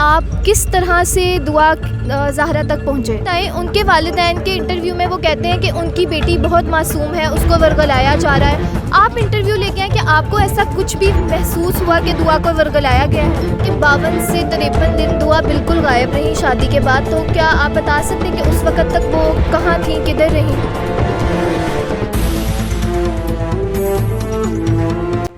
آپ کس طرح سے دعا زہرا تک پہنچے؟ ان کے والدین کے انٹرویو میں وہ کہتے ہیں کہ ان کی بیٹی بہت معصوم ہے، اس کو ورگلایا جا رہا ہے. آپ انٹرویو لے کے آئیں کہ آپ کو ایسا کچھ بھی محسوس ہوا کہ دعا کو ورگلایا گیا ہے؟ کہ 52 سے 53 دن دعا بالکل غائب رہی شادی کے بعد، تو کیا آپ بتا سکتے ہیں کہ اس وقت تک وہ کہاں تھیں، کدھر رہیں؟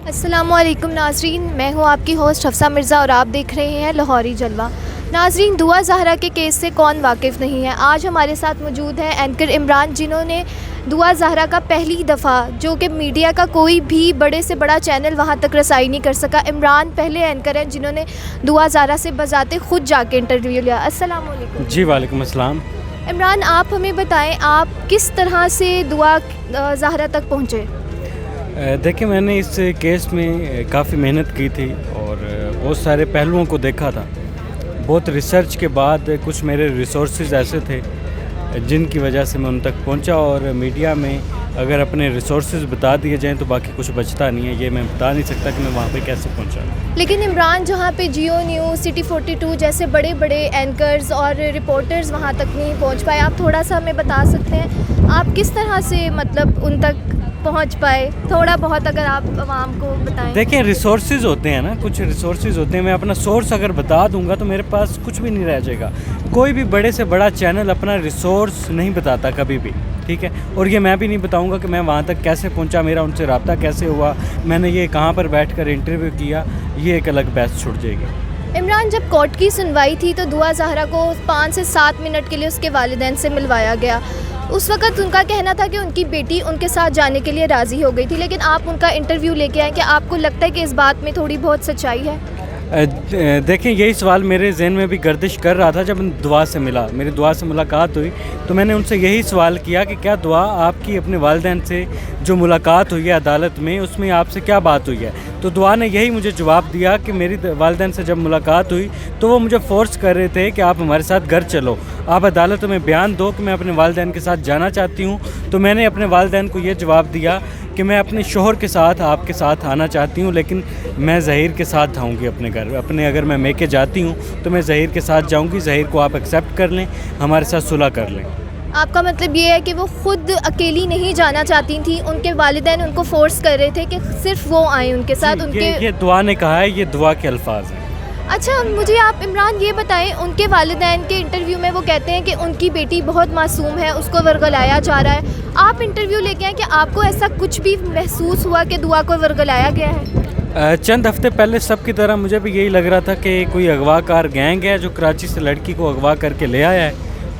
السلام علیکم ناظرین، میں ہوں آپ کی ہوسٹ حفصہ مرزا اور آپ دیکھ رہے ہیں لاہوری جلوہ. ناظرین، دعا زہرا کے کیس سے کون واقف نہیں ہے؟ آج ہمارے ساتھ موجود ہیں اینکر عمران، جنہوں نے دعا زہرا کا پہلی دفعہ، جو کہ میڈیا کا کوئی بھی بڑے سے بڑا چینل وہاں تک رسائی نہیں کر سکا. عمران پہلے اینکر ہیں جنہوں نے دعا زہرا سے بذات خود جا کے انٹرویو لیا. السلام علیکم. جی وعلیکم السلام. عمران، آپ ہمیں بتائیں آپ کس طرح سے دعا زہرا تک پہنچے؟ دیکھیں، میں نے اس کیس میں کافی محنت کی تھی اور بہت سارے پہلوؤں کو دیکھا تھا. بہت ریسرچ کے بعد کچھ میرے ریسورسز ایسے تھے جن کی وجہ سے میں ان تک پہنچا، اور میڈیا میں اگر اپنے ریسورسز بتا دیے جائیں تو باقی کچھ بچتا نہیں ہے. یہ میں بتا نہیں سکتا کہ میں وہاں پہ کیسے پہنچا. لیکن عمران، جہاں پہ جیو نیوز، سٹی 42 جیسے بڑے بڑے اینکرز اور رپورٹرز وہاں تک نہیں پہنچ پائے، آپ تھوڑا سا ہمیں بتا سکتے ہیں آپ کس طرح سے ان تک پہنچ پائے؟ تھوڑا بہت اگر آپ عوام کو بتائیں. دیکھیں، ریسورسز ہوتے ہیں نا، کچھ ریسورسز ہوتے ہیں. میں اپنا سورس اگر بتا دوں گا تو میرے پاس کچھ بھی نہیں رہ جائے گا. کوئی بھی بڑے سے بڑا چینل اپنا ریسورس نہیں بتاتا کبھی بھی، ٹھیک ہے؟ اور یہ میں بھی نہیں بتاؤں گا کہ میں وہاں تک کیسے پہنچا، میرا ان سے رابطہ کیسے ہوا، میں نے یہ کہاں پر بیٹھ کر انٹرویو کیا. یہ ایک الگ بحث چھوٹ جائے گی. عمران، جب کورٹ کی سنوائی تھی تو دعا زہرا کو 5 سے 7 منٹ کے لیے اس کے والدین سے ملوایا گیا. اس وقت ان کا کہنا تھا کہ ان کی بیٹی ان کے ساتھ جانے کے لیے راضی ہو گئی تھی، لیکن آپ ان کا انٹرویو لے کے آئیں کہ آپ کو لگتا ہے کہ اس بات میں تھوڑی بہت سچائی ہے؟ دیکھیں، یہی سوال میرے ذہن میں بھی گردش کر رہا تھا. جب دعا سے ملا، میری دعا سے ملاقات ہوئی تو میں نے ان سے یہی سوال کیا کہ کیا دعا آپ کی اپنے والدین سے جو ملاقات ہوئی ہے عدالت میں، اس میں آپ سے کیا بات ہوئی ہے؟ تو دعا نے یہی مجھے جواب دیا کہ میری والدین سے جب ملاقات ہوئی تو وہ مجھے فورس کر رہے تھے کہ آپ ہمارے ساتھ گھر چلو، آپ عدالت میں بیان دو کہ میں اپنے والدین کے ساتھ جانا چاہتی ہوں. تو میں نے اپنے والدین کو یہ جواب دیا کہ میں اپنے شوہر کے ساتھ آپ کے ساتھ آنا چاہتی ہوں، لیکن میں ظہیر کے ساتھ آؤں گی اپنے گھر. اگر میں میکے جاتی ہوں تو میں ظہیر کے ساتھ جاؤں گی. ظہیر کو آپ ایکسیپٹ کر لیں، ہمارے ساتھ صلح کر لیں. آپ کا مطلب یہ ہے کہ وہ خود اکیلی نہیں جانا چاہتی تھیں، ان کے والدین ان کو فورس کر رہے تھے کہ صرف وہ آئیں ان کے ساتھ؟ یہ دعا نے کہا ہے، یہ دعا کے الفاظ ہیں. اچھا، مجھے آپ عمران یہ بتائیں، ان کے والدین کے انٹرویو میں وہ کہتے ہیں کہ ان کی بیٹی بہت معصوم ہے، اس کو ورگلایا جا رہا ہے. آپ انٹرویو لے کے آئیں کہ آپ کو ایسا کچھ بھی محسوس ہوا کہ دعا کو ورگلایا گیا ہے؟ چند ہفتے پہلے سب کی طرح مجھے بھی یہی لگ رہا تھا کہ کوئی اغوا کار گینگ ہے جو کراچی سے لڑکی کو اغوا کر کے لے آیا ہے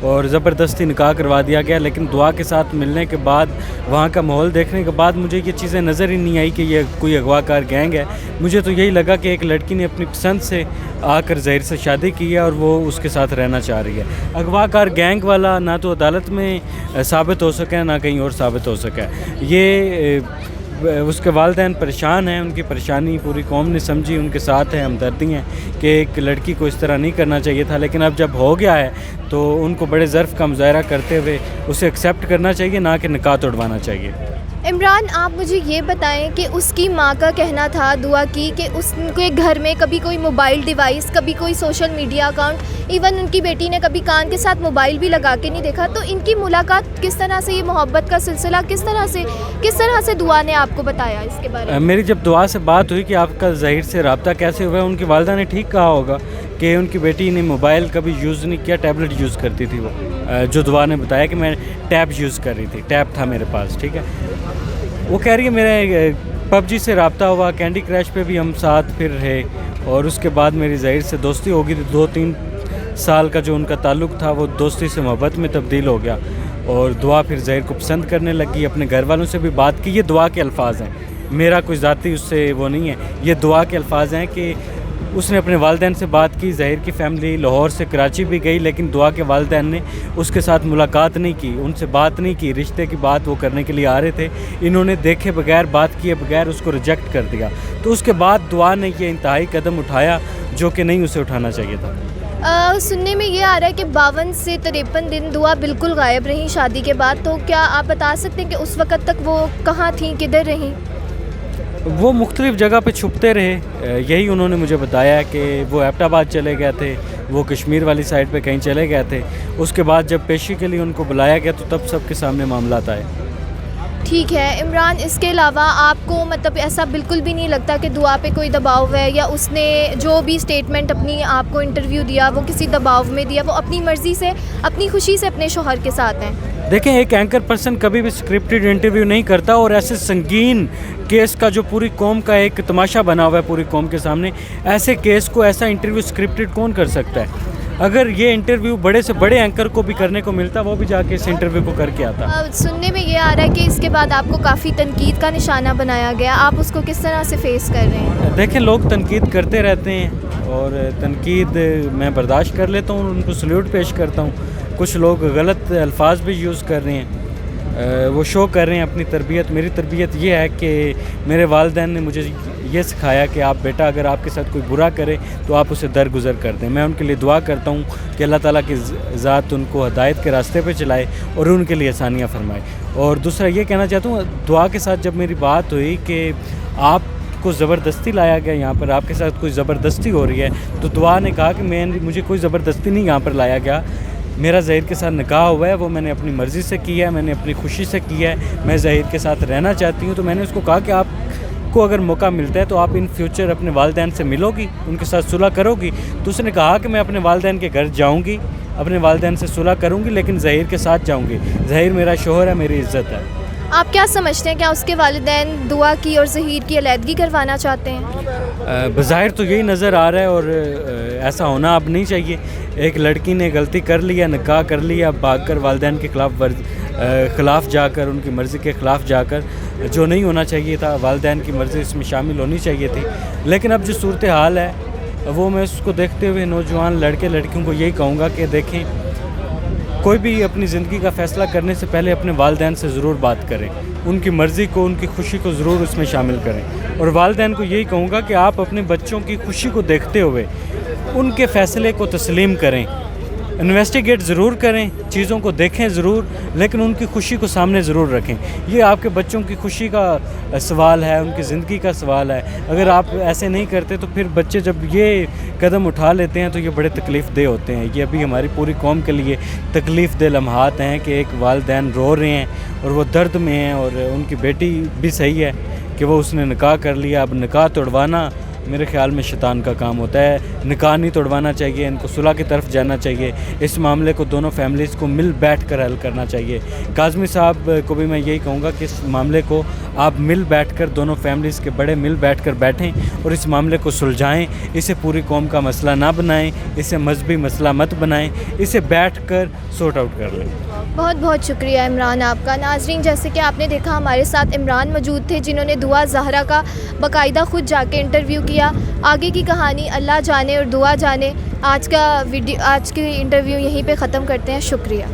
اور زبردستی نکاح کروا دیا گیا. لیکن دعا کے ساتھ ملنے کے بعد، وہاں کا ماحول دیکھنے کے بعد مجھے یہ چیزیں نظر ہی نہیں آئی کہ یہ کوئی اغوا کار گینگ ہے. مجھے تو یہی لگا کہ ایک لڑکی نے اپنی پسند سے آ کر ظہیر سے شادی کی ہے اور وہ اس کے ساتھ رہنا چاہ رہی ہے. اغوا کار گینگ والا نہ تو عدالت میں ثابت ہو سکا نہ کہیں اور ثابت ہو سکا. یہ اس کے والدین پریشان ہیں، ان کی پریشانی پوری قوم نے سمجھی، ان کے ساتھ ہیں، ہمدردی ہیں کہ ایک لڑکی کو اس طرح نہیں کرنا چاہیے تھا. لیکن اب جب ہو گیا ہے تو ان کو بڑے ظرف کا مظاہرہ کرتے ہوئے اسے ایکسیپٹ کرنا چاہیے، نہ کہ نکاح توڑوانا چاہیے. عمران، آپ مجھے یہ بتائیں کہ اس کی ماں کا کہنا تھا دعا کی کہ اس کے گھر میں کبھی کوئی موبائل ڈیوائس، کبھی کوئی social media account, even in کی بیٹی نے کبھی کان کے ساتھ موبائل بھی لگا کے نہیں دیکھا. تو ان کی ملاقات کس طرح سے، یہ محبت کا سلسلہ کس طرح سے دعا نے آپ کو بتایا اس کے بارے میں؟ میری جب دعا سے بات ہوئی کہ آپ کا ظہیر سے رابطہ کیسے ہوا ہے، ان کی والدہ نے ٹھیک کہا ہوگا کہ ان کی بیٹی نے موبائل کبھی یوز نہیں کیا، ٹیبلٹ یوز کرتی تھی. وہ جو دعا نے بتایا کہ میں ٹیب یوز کر رہی تھی، ٹیب تھا میرے پاس، ٹھیک ہے. وہ کہہ رہی ہے میرے پب جی سے رابطہ ہوا، کینڈی کریش پہ بھی ہم ساتھ پھر رہے، اور اس کے بعد میری ظہیر سے دوستی ہو گئی. 2-3 سال کا جو ان کا تعلق تھا وہ دوستی سے محبت میں تبدیل ہو گیا، اور دعا پھر ظہیر کو پسند کرنے لگی. اپنے گھر والوں سے بھی بات کی. یہ دعا کے الفاظ ہیں، میرا کوئی ذاتی اس سے وہ نہیں ہے. یہ دعا کے الفاظ ہیں کہ اس نے اپنے والدین سے بات کی. ظہیر کی فیملی لاہور سے کراچی بھی گئی، لیکن دعا کے والدین نے اس کے ساتھ ملاقات نہیں کی، ان سے بات نہیں کی. رشتے کی بات وہ کرنے کے لیے آ رہے تھے، انہوں نے دیکھے بغیر، بات کیے بغیر اس کو ریجیکٹ کر دیا. تو اس کے بعد دعا نے یہ انتہائی قدم اٹھایا جو کہ نہیں اسے اٹھانا چاہیے تھا. سننے میں یہ آ رہا ہے کہ 52 سے 53 دن دعا بالکل غائب رہیں شادی کے بعد. تو کیا آپ بتا سکتے ہیں کہ اس وقت تک وہ کہاں تھیں، کدھر رہیں؟ وہ مختلف جگہ پہ چھپتے رہے. یہی انہوں نے مجھے بتایا کہ وہ ایبٹ آباد چلے گئے تھے، وہ کشمیر والی سائڈ پہ کہیں چلے گئے تھے. اس کے بعد جب پیشی کے لیے ان کو بلایا گیا تو تب سب کے سامنے معاملات آئے. ٹھیک ہے عمران، اس کے علاوہ آپ کو مطلب ایسا بالکل بھی نہیں لگتا کہ دعا پہ کوئی دباؤ ہے، یا اس نے جو بھی اسٹیٹمنٹ اپنی آپ کو انٹرویو دیا وہ کسی دباؤ میں دیا، وہ اپنی مرضی سے اپنی خوشی سے اپنے شوہر کے ساتھ ہیں؟ دیکھیں، ایک اینکر پرسن کبھی بھی اسکرپٹڈ انٹرویو نہیں کرتا، اور ایسے سنگین کیس کا جو پوری قوم کا ایک تماشا بنا ہوا ہے پوری قوم کے سامنے، ایسے کیس کو ایسا انٹرویو اسکرپٹڈ کون کر سکتا ہے؟ اگر یہ انٹرویو بڑے سے بڑے اینکر کو بھی کرنے کو ملتا وہ بھی جا کے اس انٹرویو کو کر کے آتا. سننے میں یہ آ رہا ہے کہ اس کے بعد آپ کو کافی تنقید کا نشانہ بنایا گیا، آپ اس کو کس طرح سے فیس کر رہے ہیں؟ دیکھیں، لوگ تنقید کرتے رہتے ہیں اور تنقید میں برداشت کر لیتا ہوں، ان کو سلیوٹ پیش کرتا ہوں. کچھ لوگ غلط الفاظ بھی یوز کر رہے ہیں، وہ شو کر رہے ہیں اپنی تربیت. میری تربیت یہ ہے کہ میرے والدین نے مجھے یہ سکھایا کہ آپ بیٹا اگر آپ کے ساتھ کوئی برا کرے تو آپ اسے درگزر کر دیں. میں ان کے لیے دعا کرتا ہوں کہ اللہ تعالیٰ کی ذات ان کو ہدایت کے راستے پہ چلائے اور ان کے لیے آسانیاں فرمائے. اور دوسرا یہ کہنا چاہتا ہوں، دعا کے ساتھ جب میری بات ہوئی کہ آپ کو زبردستی لایا گیا یہاں پر، آپ کے ساتھ کوئی زبردستی ہو رہی ہے، تو دعا نے کہا کہ مجھے کوئی زبردستی نہیں یہاں پر لایا گیا. میرا ظہیر کے ساتھ نکاح ہوا ہے، وہ میں نے اپنی مرضی سے کیا ہے، میں نے اپنی خوشی سے کیا ہے. میں ظہیر کے ساتھ رہنا چاہتی ہوں. تو میں نے اس کو کہا کہ آپ کو اگر موقع ملتا ہے تو آپ ان فیوچر اپنے والدین سے ملو گی، ان کے ساتھ صلح کرو گی. تو اس نے کہا کہ میں اپنے والدین کے گھر جاؤں گی، اپنے والدین سے صلح کروں گی، لیکن ظہیر کے ساتھ جاؤں گی. ظہیر میرا شوہر ہے، میری عزت ہے. آپ کیا سمجھتے ہیں، کیا اس کے والدین دعا کی اور ظہیر کی علیحدگی کروانا چاہتے ہیں؟ بظاہر تو یہی نظر آ رہا ہے، اور ایسا ہونا اب نہیں چاہیے. ایک لڑکی نے غلطی کر لیا، نکاح کر لیا، بھاگ کر والدین کے خلاف جا کر، ان کی مرضی کے خلاف جا کر، جو نہیں ہونا چاہیے تھا. والدین کی مرضی اس میں شامل ہونی چاہیے تھی. لیکن اب جو صورتحال ہے وہ میں اس کو دیکھتے ہوئے نوجوان لڑکے لڑکیوں کو یہی کہوں گا کہ دیکھیں، کوئی بھی اپنی زندگی کا فیصلہ کرنے سے پہلے اپنے والدین سے ضرور بات کریں، ان کی مرضی کو، ان کی خوشی کو ضرور اس میں شامل کریں. اور والدین کو یہی کہوں گا کہ آپ اپنے بچوں کی خوشی کو دیکھتے ہوئے ان کے فیصلے کو تسلیم کریں. انویسٹیگیٹ ضرور کریں، چیزوں کو دیکھیں ضرور، لیکن ان کی خوشی کو سامنے ضرور رکھیں. یہ آپ کے بچوں کی خوشی کا سوال ہے، ان کی زندگی کا سوال ہے. اگر آپ ایسے نہیں کرتے تو پھر بچے جب یہ قدم اٹھا لیتے ہیں تو یہ بڑے تکلیف دہ ہوتے ہیں. یہ ابھی ہماری پوری قوم کے لیے تکلیف دہ لمحات ہیں کہ ایک والدین رو رہے ہیں اور وہ درد میں ہیں، اور ان کی بیٹی بھی صحیح ہے کہ وہ اس نے نکاح کر لیا. اب نکاح توڑوانا میرے خیال میں شیطان کا کام ہوتا ہے. نکاح نہیں توڑوانا چاہیے، ان کو صلح کی طرف جانا چاہیے. اس معاملے کو دونوں فیملیز کو مل بیٹھ کر حل کرنا چاہیے. کاظمی صاحب کو بھی میں یہی کہوں گا کہ اس معاملے کو آپ مل بیٹھ کر، دونوں فیملیز کے بڑے مل بیٹھ کر بیٹھیں اور اس معاملے کو سلجھائیں. اسے پوری قوم کا مسئلہ نہ بنائیں، اسے مذہبی مسئلہ مت بنائیں، اسے بیٹھ کر سورٹ آؤٹ کر لیں. بہت بہت شکریہ عمران آپ کا. ناظرین، جیسے کہ آپ نے دیکھا ہمارے ساتھ عمران موجود تھے جنہوں نے دعا زہرا کا باقاعدہ خود جا کے انٹرویو کیا. آگے کی کہانی اللہ جانے اور دعا جانے. آج کی انٹرویو یہیں پہ ختم کرتے ہیں. شکریہ.